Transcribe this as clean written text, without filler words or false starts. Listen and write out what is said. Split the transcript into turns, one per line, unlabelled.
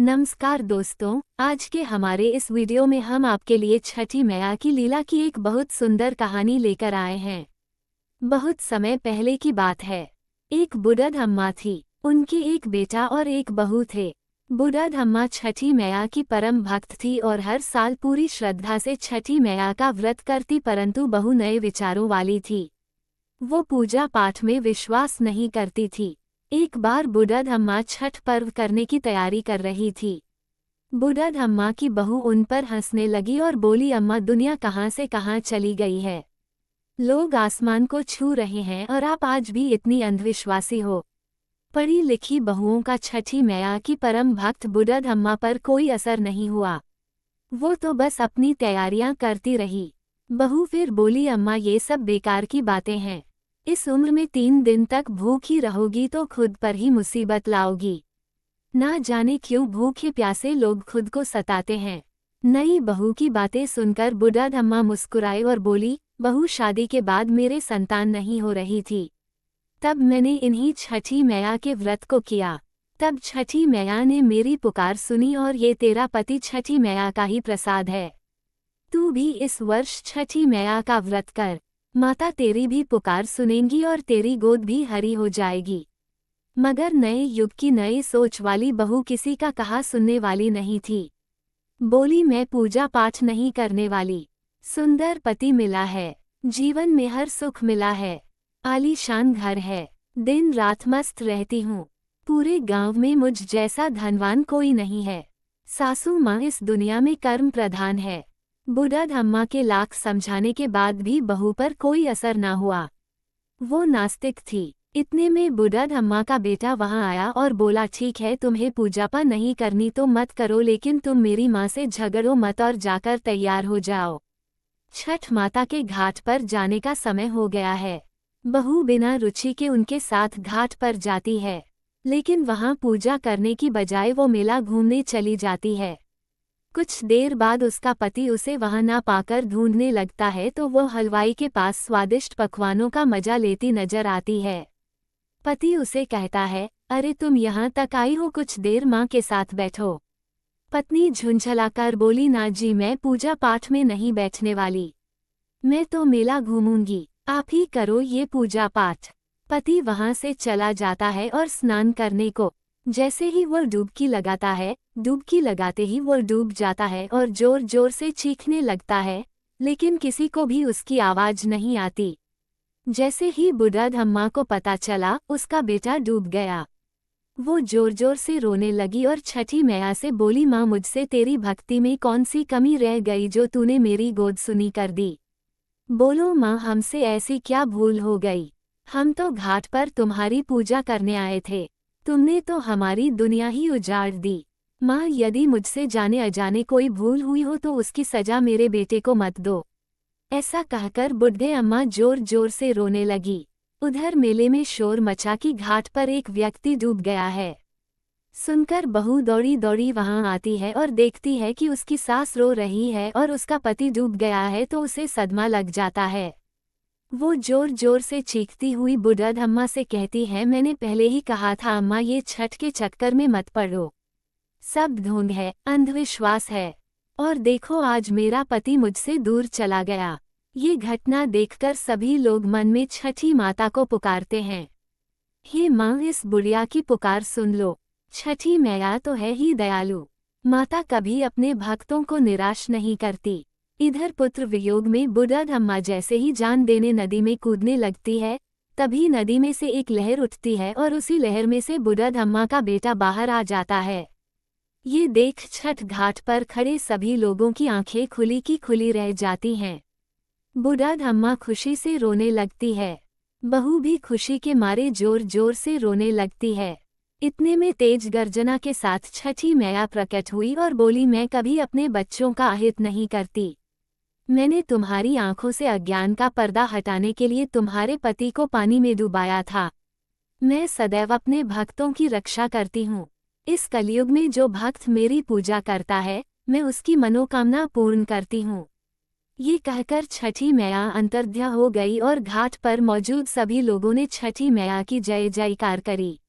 नमस्कार दोस्तों, आज के हमारे इस वीडियो में हम आपके लिए छठी मैया की लीला की एक बहुत सुंदर कहानी लेकर आए हैं। बहुत समय पहले की बात है। एक बुढ़द अम्मा थी। उनके एक बेटा और एक बहू थे। बुढ़द अम्मा छठी मैया की परम भक्त थी और हर साल पूरी श्रद्धा से छठी मैया का व्रत करती, परंतु बहू नए विचारों वाली थी। वो पूजा पाठ में विश्वास नहीं करती थी। एक बार बुढ़द अम्मा छठ पर्व करने की तैयारी कर रही थी। बुढ़द अम्मा की बहू उन पर हंसने लगी और बोली, अम्मा दुनिया कहाँ से कहाँ चली गई है। लोग आसमान को छू रहे हैं और आप आज भी इतनी अंधविश्वासी हो। पढ़ी लिखी बहुओं का छठी मैया की परम भक्त बुढ़द अम्मा पर कोई असर नहीं हुआ। वो तो बस अपनी तैयारियां करती रही। बहू फिर बोली, अम्मा ये सब बेकार की बातें हैं। इस उम्र में 3 दिन तक भूखी रहोगी तो खुद पर ही मुसीबत लाओगी। ना जाने क्यों भूखे प्यासे लोग खुद को सताते हैं। नई बहू की बातें सुनकर बुढ़द अम्मा मुस्कुराए और बोली, बहू शादी के बाद मेरे संतान नहीं हो रही थी। तब मैंने इन्हीं छठी मैया के व्रत को किया। तब छठी मैया ने मेरी पुकार सुनी और ये तेरा पति छठी मैया का ही प्रसाद है। तू भी इस वर्ष छठी मैया का व्रत कर। माता तेरी भी पुकार सुनेंगी और तेरी गोद भी हरी हो जाएगी। मगर नए युग की नई सोच वाली बहू किसी का कहा सुनने वाली नहीं थी। बोली, मैं पूजा पाठ नहीं करने वाली। सुंदर पति मिला है, जीवन में हर सुख मिला है, आलीशान घर है, दिन रात मस्त रहती हूँ। पूरे गांव में मुझ जैसा धनवान कोई नहीं है। सासू माँ इस दुनिया में कर्म प्रधान है। बुढ़द अम्मा के लाख समझाने के बाद भी बहू पर कोई असर ना हुआ। वो नास्तिक थी। इतने में बुढ़द अम्मा का बेटा वहां आया और बोला, ठीक है तुम्हें पूजा पाठ नहीं करनी तो मत करो, लेकिन तुम मेरी माँ से झगड़ो मत और जाकर तैयार हो जाओ। छठ माता के घाट पर जाने का समय हो गया है। बहू बिना रुचि के उनके साथ घाट पर जाती है, लेकिन वहां पूजा करने की बजाय वो मेला घूमने चली जाती है। कुछ देर बाद उसका पति उसे वहां ना पाकर ढूंढने लगता है तो वो हलवाई के पास स्वादिष्ट पकवानों का मजा लेती नजर आती है। पति उसे कहता है, अरे तुम यहाँ तक आई हो, कुछ देर माँ के साथ बैठो। पत्नी झुंझलाकर बोली, ना जी मैं पूजा पाठ में नहीं बैठने वाली। मैं तो मेला घूमूंगी, आप ही करो ये पूजा पाठ। पति वहां से चला जाता है और स्नान करने को जैसे ही वो डुबकी लगाता है, डुबकी लगाते ही वो डूब जाता है और जोर जोर से चीखने लगता है, लेकिन किसी को भी उसकी आवाज नहीं आती। जैसे ही बुढ़द अम्मा को पता चला उसका बेटा डूब गया, वो जोर जोर से रोने लगी और छठी मैया से बोली, माँ मुझसे तेरी भक्ति में कौन सी कमी रह गई जो तूने मेरी गोद सुनी कर दी। बोलो माँ, हमसे ऐसी क्या भूल हो गई। हम तो घाट पर तुम्हारी पूजा करने आए थे, तुमने तो हमारी दुनिया ही उजाड़ दी। माँ यदि मुझसे जाने अजाने कोई भूल हुई हो तो उसकी सजा मेरे बेटे को मत दो। ऐसा कहकर बुढ़े अम्मा जोर जोर से रोने लगी। उधर मेले में शोर मचा कि घाट पर एक व्यक्ति डूब गया है। सुनकर बहू दौड़ी दौड़ी वहां आती है और देखती है कि उसकी सास रो रही है और उसका पति डूब गया है तो उसे सदमा लग जाता है। वो जोर जोर से चीखती हुई बुढ़द अम्मा से कहती है, मैंने पहले ही कहा था अम्मा ये छठ के चक्कर में मत पड़ो। सब ढोंग है, अंधविश्वास है। और देखो आज मेरा पति मुझसे दूर चला गया। ये घटना देखकर सभी लोग मन में छठी माता को पुकारते हैं, हे माँ इस बुढ़िया की पुकार सुन लो। छठी मैया तो है ही दयालु। माता कभी अपने भक्तों को निराश नहीं करती। इधर पुत्र वियोग में बुढ़द अम्मा जैसे ही जान देने नदी में कूदने लगती है, तभी नदी में से एक लहर उठती है और उसी लहर में से बुढ़द अम्मा का बेटा बाहर आ जाता है। ये देख छठ घाट पर खड़े सभी लोगों की आंखें खुली की खुली रह जाती हैं। बुढ़द अम्मा खुशी से रोने लगती है। बहू भी खुशी के मारे जोर जोर से रोने लगती है। इतने में तेज गर्जना के साथ छठी मैया प्रकट हुई और बोली, मैं कभी अपने बच्चों का अहित नहीं करती। मैंने तुम्हारी आंखों से अज्ञान का पर्दा हटाने के लिए तुम्हारे पति को पानी में डुबाया था। मैं सदैव अपने भक्तों की रक्षा करती हूँ। इस कलयुग में जो भक्त मेरी पूजा करता है, मैं उसकी मनोकामना पूर्ण करती हूँ। ये कहकर छठी मैया अंतर्ध्या हो गई और घाट पर मौजूद सभी लोगों ने छठी मैया की जय जयकार करी।